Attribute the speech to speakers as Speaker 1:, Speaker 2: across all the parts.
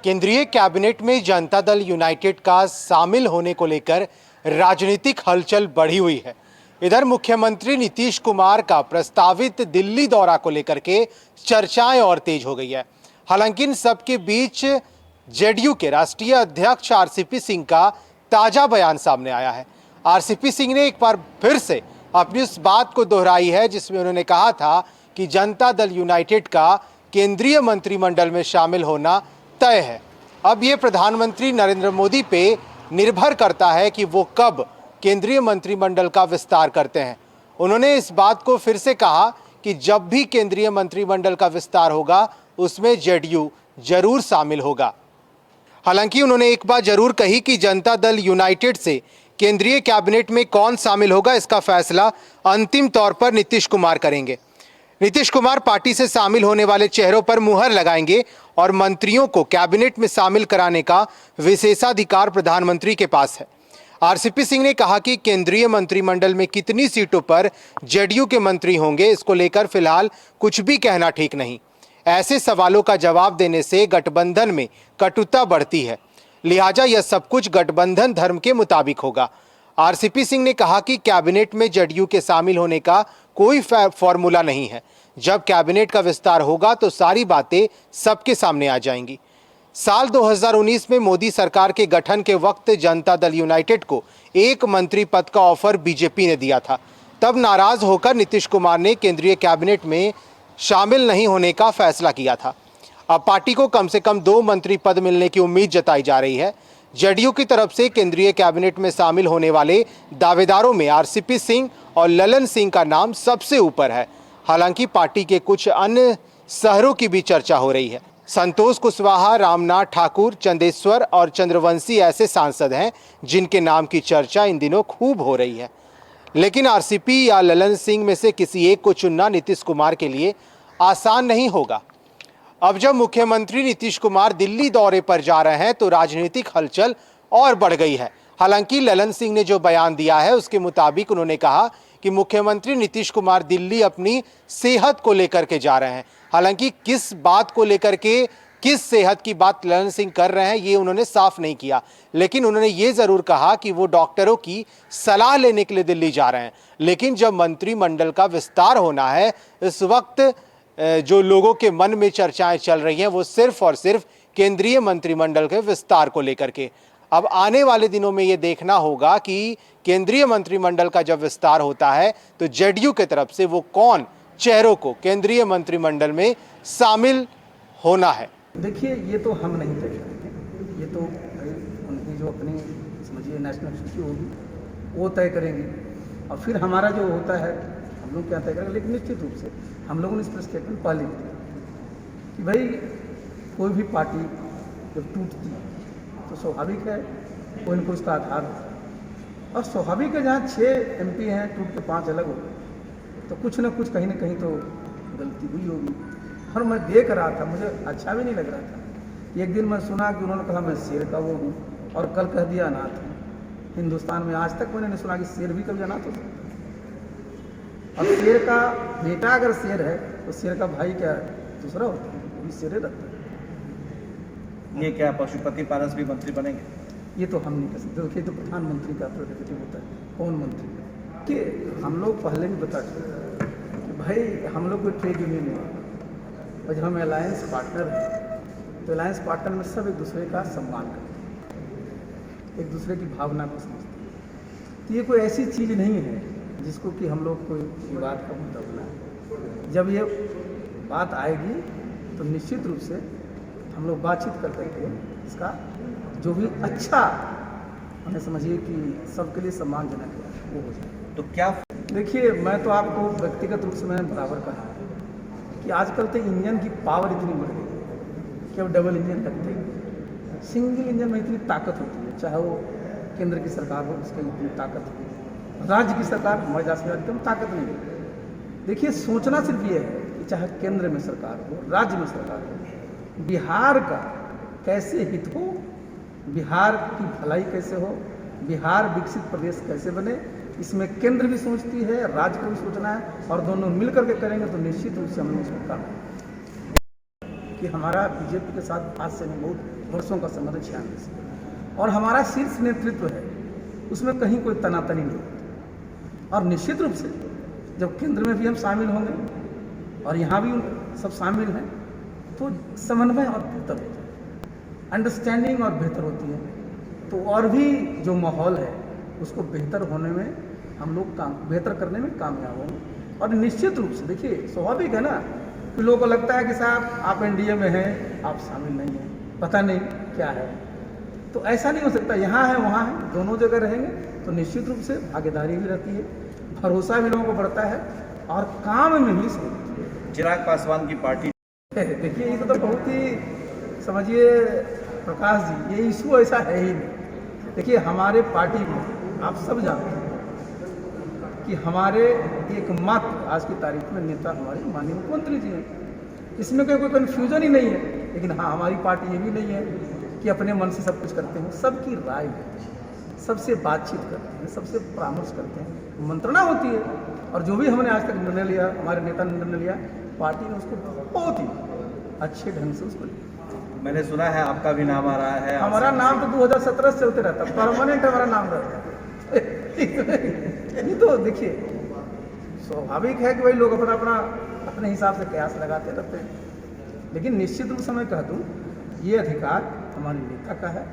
Speaker 1: केंद्रीय कैबिनेट में जनता दल यूनाइटेड का शामिल होने को लेकर राजनीतिक हलचल बढ़ी हुई है। इधर मुख्यमंत्री नीतीश कुमार का प्रस्तावित दिल्ली दौरा को लेकर के चर्चाएं और तेज हो गई है। हालांकि इन सबके बीच जेडीयू के राष्ट्रीय अध्यक्ष आरसीपी सिंह का ताजा बयान सामने आया है। आरसीपी सिंह ने एक बार फिर से अपनी उस बात को दोहराई है जिसमें उन्होंने कहा था कि जनता दल यूनाइटेड का केंद्रीय मंत्रिमंडल में शामिल होना तय है। अब ये प्रधानमंत्री नरेंद्र मोदी पे निर्भर करता है कि वो कब केंद्रीय मंत्रिमंडल का विस्तार करते हैं। उन्होंने इस बात को फिर से कहा कि जब भी केंद्रीय मंत्रिमंडल का विस्तार होगा उसमें जेडीयू जरूर शामिल होगा। हालांकि उन्होंने एक बात जरूर कही कि जनता दल यूनाइटेड से केंद्रीय कैबिनेट में कौन शामिल होगा इसका फैसला अंतिम तौर पर नीतीश कुमार करेंगे। नीतीश कुमार पार्टी से शामिल होने वाले चेहरों पर मुहर लगाएंगे और मंत्रियों को कैबिनेट में शामिल कराने का विशेषाधिकार प्रधानमंत्री के पास है। आरसीपी सिंह ने कहा कि केंद्रीय मंत्रिमंडल में कितनी सीटों पर जेडीयू के मंत्री होंगे इसको लेकर फिलहाल कुछ भी कहना ठीक नहीं। ऐसे सवालों का जवाब देने से गठबंधन में कटुता बढ़ती है, लिहाजा यह सब कुछ गठबंधन धर्म के मुताबिक होगा। आरसीपी सिंह ने कहा कि कैबिनेट में जेडीयू के शामिल होने का कोई फॉर्मूला नहीं है। जब कैबिनेट का विस्तार होगा तो सारी बातें सबके सामने आ जाएंगी। साल 2019 में मोदी सरकार के गठन के वक्त जनता दल यूनाइटेड को एक मंत्री पद का ऑफर बीजेपी ने दिया था। तब नाराज होकर नीतीश कुमार ने केंद्रीय कैबिनेट में शामिल नहीं होने का फैसला किया था। अब पार्टी को कम से कम 2 मंत्री पद मिलने की उम्मीद जताई जा रही है। जेडीयू की तरफ से केंद्रीय कैबिनेट में शामिल होने वाले दावेदारों में आरसीपी सिंह और ललन सिंह का नाम सबसे ऊपर है। हालांकि पार्टी के कुछ अन्य शहरों की भी चर्चा हो रही है। संतोष कुशवाहा, रामनाथ ठाकुर, चंदेश्वर और चंद्रवंशी ऐसे सांसद हैं जिनके नाम की चर्चा इन दिनों खूब हो रही है। लेकिन आरसीपी या ललन सिंह में से किसी एक को चुनना नीतीश कुमार के लिए आसान नहीं होगा। अब जब मुख्यमंत्री नीतीश कुमार दिल्ली दौरे पर जा रहे हैं तो राजनीतिक हलचल और बढ़ गई है। हालांकि ललन सिंह ने जो बयान दिया है उसके मुताबिक उन्होंने कहा कि मुख्यमंत्री नीतीश कुमार दिल्ली अपनी सेहत को लेकर के जा रहे हैं। हालांकि किस बात को लेकर के, किस सेहत की बात ललन सिंह कर रहे हैं ये उन्होंने साफ नहीं किया, लेकिन उन्होंने ये जरूर कहा कि वो डॉक्टरों की सलाह लेने के लिए दिल्ली जा रहे हैं। लेकिन जब मंत्रिमंडल का विस्तार होना है, इस वक्त जो लोगों के मन में चर्चाएं चल रही हैं वो सिर्फ और सिर्फ केंद्रीय मंत्रिमंडल के विस्तार को लेकर के। अब आने वाले दिनों में ये देखना होगा कि केंद्रीय मंत्रिमंडल का जब विस्तार होता है तो जेडीयू की तरफ से वो कौन चेहरों को केंद्रीय मंत्रिमंडल में शामिल होना है।
Speaker 2: देखिए, ये तो हम नहीं तय करेंगे, ये तो उनकी जो अपनी समझिए नेशनल एक्सिक्यूटिव होगी वो तय करेंगे और फिर हमारा जो होता है हम लोग क्या तय करेंगे। लेकिन निश्चित रूप से हम लोगों ने इस पर स्टेटमेंट पहले भी दिया कि भाई कोई भी पार्टी जब टूटती है तो स्वाभाविक है कोई न कोई उसका आधार होता है। और स्वाभाविक है जहाँ 6 MP हैं, टूट के 5 अलग हो गए तो कुछ न कुछ कहीं ना कहीं तो गलती हुई होगी। और मैं देख रहा था, मुझे अच्छा भी नहीं लग रहा था। एक दिन मैं सुना कि उन्होंने कहा मैं शेर का वो हूँ और कल कह दिया अनाथ हूँ। हिंदुस्तान में आज तक मैंने नहीं सुना कि शेर भी कभी अनाथ हो सकता। और शेर का बेटा अगर शेर है तो शेर का भाई क्या दूसरा होता है, वो भी शेर रखता है।
Speaker 3: ये क्या पशुपति पारस भी मंत्री बनेंगे? ये
Speaker 2: तो हम नहीं कर सकते। देखिए, तो प्रधानमंत्री का प्रेरोगेटिव होता है, कौन मंत्री कि हम लोग पहले भी बता चुके कि भाई हम लोग कोई ट्रेड यूनियन नहीं और जब हम अलायंस पार्टनर हैं तो अलायंस पार्टनर में सब एक दूसरे का सम्मान करते हैं, एक दूसरे की भावना को समझते हैं। तो ये कोई ऐसी चीज़ नहीं है जिसको कि हम लोग कोई विवाद का मुद्दा बनाए। जब ये बात आएगी तो निश्चित रूप से हम लोग बातचीत कर करके इसका जो भी अच्छा हमें समझिए कि सबके लिए सम्मानजनक है वो हो जाए।
Speaker 3: तो क्या
Speaker 2: देखिए, मैं तो आपको व्यक्तिगत रूप से मैंने बराबर कहा है कि आजकल तो इंजन की पावर इतनी बढ़ गई कि अब डबल इंजन लगते हैं। सिंगल इंजन में इतनी ताकत होती है, चाहे वो केंद्र की सरकार हो उसकी इतनी ताकत है, राज्य की सरकार हमारे जैसे एकदम ताकत नहीं है। देखिए, सोचना सिर्फ ये है कि चाहे केंद्र में सरकार हो, राज्य में सरकार हो, बिहार का कैसे हित हो, बिहार की भलाई कैसे हो, बिहार विकसित प्रदेश कैसे बने, इसमें केंद्र भी सोचती है, राज्य को भी सोचना है और दोनों मिलकर के करेंगे तो निश्चित रूप से हम लोग इसमें काम कि हमारा बीजेपी के साथ आज से नहीं बहुत वर्षों का संबंध 96 से, और हमारा शीर्ष नेतृत्व है उसमें कहीं कोई तनातनी नहीं होती। और निश्चित रूप से जब केंद्र में भी हम शामिल होंगे और यहाँ भी सब शामिल हैं तो समन्वय और बेहतर होता है, अंडरस्टैंडिंग और बेहतर होती है, तो और भी जो माहौल है उसको बेहतर होने में हम लोग बेहतर करने में कामयाब होंगे। और निश्चित रूप से देखिए स्वाभाविक है ना कि लोगों को लगता है कि साहब आप एनडीए में हैं, आप शामिल नहीं हैं, पता नहीं क्या है, तो ऐसा नहीं हो सकता। यहाँ है वहाँ है, दोनों जगह रहेंगे तो निश्चित रूप से भागीदारी भी रहती है, भरोसा भी लोगों को बढ़ता है और काम में भी सहयोग है।
Speaker 3: चिराग पासवान की पार्टी
Speaker 2: देखिए ये तो बहुत ही समझिए प्रकाश जी, ये इशू ऐसा है ही नहीं। देखिए हमारे पार्टी में आप सब जानते हैं कि हमारे एकमात्र आज की तारीख में नेता हमारे माननीय मुख्यमंत्री जी हैं, इसमें कोई कन्फ्यूजन ही नहीं है। लेकिन हाँ, हमारी पार्टी ये भी नहीं है कि अपने मन से सब कुछ करते हैं, सबकी राय लेते हैं, सबसे बातचीत करते हैं, सबसे परामर्श करते हैं, मंत्रणा होती है। और जो भी हमने आज तक निर्णय लिया, हमारे नेता ने निर्णय लिया, पार्टी ने उसको बहुत ही अच्छे ढंग से उसको लिया।
Speaker 3: मैंने सुना है आपका भी नाम आ रहा है।
Speaker 2: हमारा नाम तो 2017 से चलते रहता, परमानेंट हमारा नाम रहता है। ये तो देखिए स्वाभाविक है कि भाई लोग अपने हिसाब से कयास लगाते रहते हैं, लेकिन निश्चित रूप से मैं कह दूँ ये अधिकार हमारे नेता का है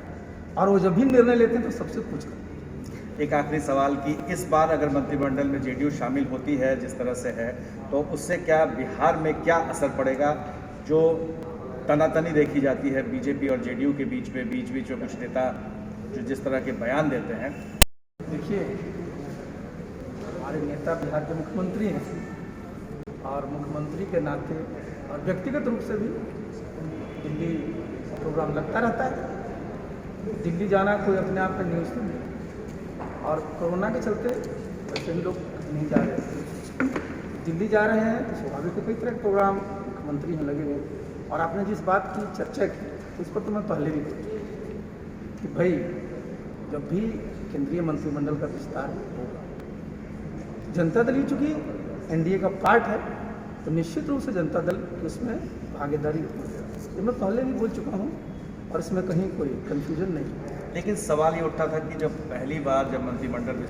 Speaker 2: और वो जब भी निर्णय लेते हैं तो सबसे पूछ करते हैं।
Speaker 3: एक आखिरी सवाल कि इस बार अगर मंत्रिमंडल में जेडीयू शामिल होती है जिस तरह से है, तो उससे क्या बिहार में क्या असर पड़ेगा? जो तनातनी देखी जाती है बीजेपी और जेडीयू के बीच में कुछ नेता जो जिस तरह के बयान देते हैं।
Speaker 2: देखिए हमारे नेता बिहार के मुख्यमंत्री हैं और मुख्यमंत्री के नाते और व्यक्तिगत रूप से भी दिल्ली प्रोग्राम लगता रहता है। दिल्ली जाना कोई अपने आप में न्यूज़ नहीं है और कोरोना के चलते वैसे भी लोग नहीं जा रहे, दिल्ली जा रहे हैं तो स्वाभाविक है कई तरह के प्रोग्राम मुख्यमंत्री हैं लगे हुए। और आपने जिस बात की चर्चा की उस पर तो मैं पहले भी बोली कि भाई जब भी केंद्रीय मंत्रिमंडल का विस्तार होगा, जनता दल ही चूँकि एनडीए का पार्ट है तो निश्चित रूप से जनता दल की उसमें भागीदारी होगी। ये मैं पहले भी बोल चुका हूँ और इसमें कहीं कोई कन्फ्यूजन नहीं है।
Speaker 3: लेकिन सवाल ये उठता था कि जब पहली बार जब मंत्रिमंडल